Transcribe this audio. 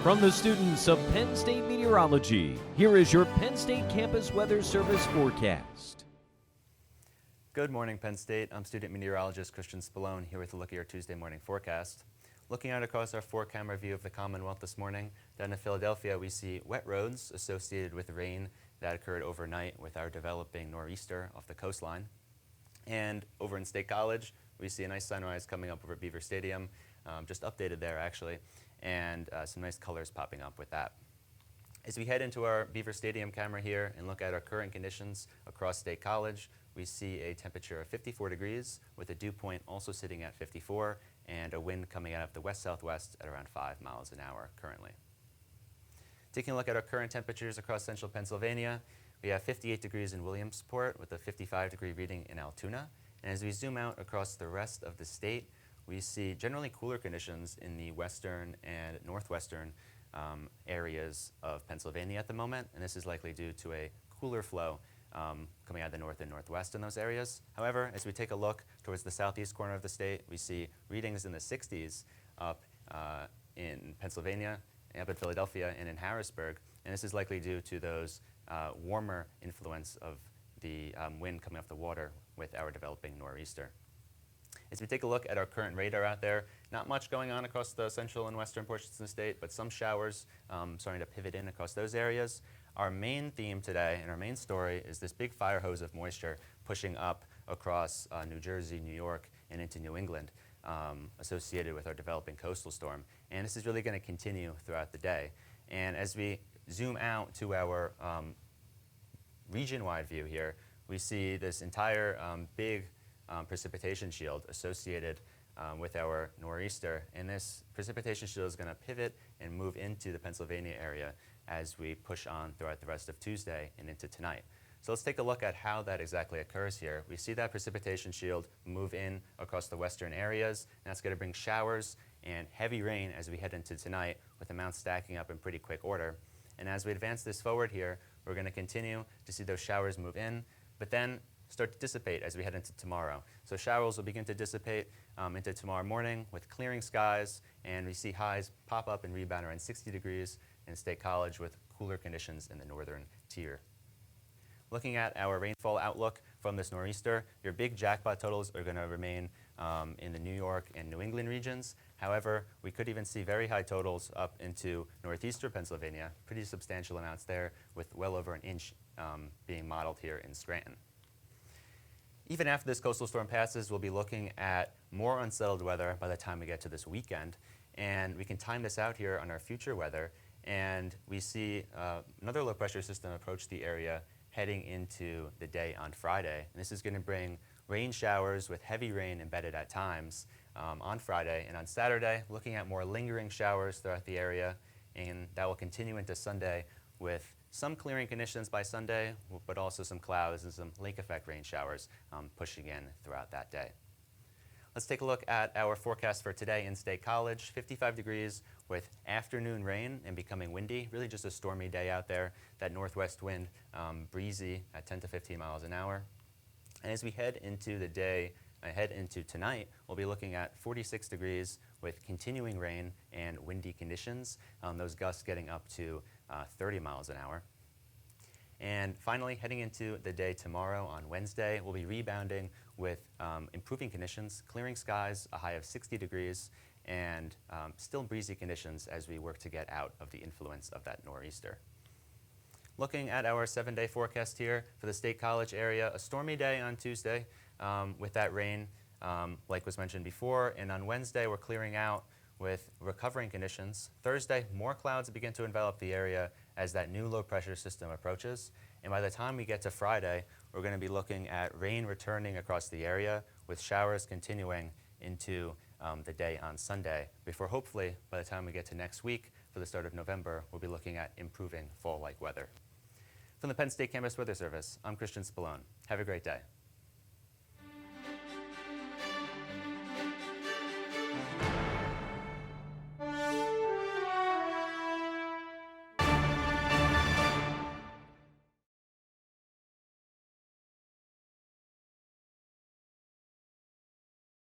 From the students of Penn State Meteorology, here is your Penn State Campus Weather Service forecast. Good morning, Penn State. I'm student meteorologist Christian Spallone here with a look at your Tuesday morning forecast. Looking out across our four-camera view of the Commonwealth this morning, down in Philadelphia we see wet roads associated with rain that occurred overnight with our developing nor'easter off the coastline. And over in State College, we see a nice sunrise coming up over Beaver Stadium, just updated there actually, and some nice colors popping up with that. As we head into our Beaver Stadium camera here and look at our current conditions across State College, we see a temperature of 54 degrees with a dew point also sitting at 54 and a wind coming out of the west-southwest at around 5 miles an hour currently. Taking a look at our current temperatures across central Pennsylvania, we have 58 degrees in Williamsport with a 55-degree reading in Altoona. And as we zoom out across the rest of the state, we see generally cooler conditions in the western and northwestern areas of Pennsylvania at the moment, and this is likely due to a cooler flow coming out of the north and northwest in those areas. However, as we take a look towards the southeast corner of the state, we see readings in the 60s up in Pennsylvania, up in Philadelphia, and in Harrisburg, and this is likely due to those warmer influence of the wind coming off the water with our developing nor'easter. As we take a look at our current radar out there, not much going on across the central and western portions of the state, but some showers starting to pivot in across those areas. Our main theme today and our main story is this big fire hose of moisture pushing up across New Jersey, New York, and into New England associated with our developing coastal storm. And this is really going to continue throughout the day. And as we zoom out to our region-wide view here, we see this entire big precipitation shield associated with our nor'easter, and this precipitation shield is going to pivot and move into the Pennsylvania area as we push on throughout the rest of Tuesday and into tonight. So let's take a look at how that exactly occurs here. We see that precipitation shield move in across the western areas, and that's going to bring showers and heavy rain as we head into tonight, with amounts stacking up in pretty quick order. And as we advance this forward here, we're going to continue to see those showers move in, but then start to dissipate as we head into tomorrow. So showers will begin to dissipate into tomorrow morning with clearing skies, and we see highs pop up and rebound around 60 degrees in State College with cooler conditions in the northern tier. Looking at our rainfall outlook from this nor'easter, your big jackpot totals are going to remain in the New York and New England regions. However, we could even see very high totals up into northeastern Pennsylvania, pretty substantial amounts there, with well over an inch being modeled here in Scranton. Even after this coastal storm passes, we'll be looking at more unsettled weather by the time we get to this weekend. And we can time this out here on our future weather. And we see another low pressure system approach the area heading into the day on Friday. And this is going to bring rain showers with heavy rain embedded at times on Friday. And on Saturday, looking at more lingering showers throughout the area. And that will continue into Sunday with some clearing conditions by Sunday, but also some clouds and some lake effect rain showers pushing in throughout that day. Let's take a look at our forecast for today in State College. 55 degrees with afternoon rain and becoming windy, really just a stormy day out there. That northwest wind breezy at 10 to 15 miles an hour. And as we head into the day, head into tonight, we'll be looking at 46 degrees with continuing rain and windy conditions, those gusts getting up to 30 miles an hour. And finally, heading into the day tomorrow on Wednesday, we'll be rebounding with improving conditions, clearing skies, a high of 60 degrees, and still breezy conditions as we work to get out of the influence of that nor'easter. Looking at our 7-day forecast here for the State College area, a stormy day on Tuesday with that rain, like was mentioned before, and on Wednesday we're clearing out with recovering conditions. Thursday, more clouds begin to envelop the area as that new low pressure system approaches. And by the time we get to Friday, we're going to be looking at rain returning across the area with showers continuing into the day on Sunday, before hopefully by the time we get to next week for the start of November, we'll be looking at improving fall-like weather. From the Penn State Campus Weather Service, I'm Christian Spallone. Have a great day.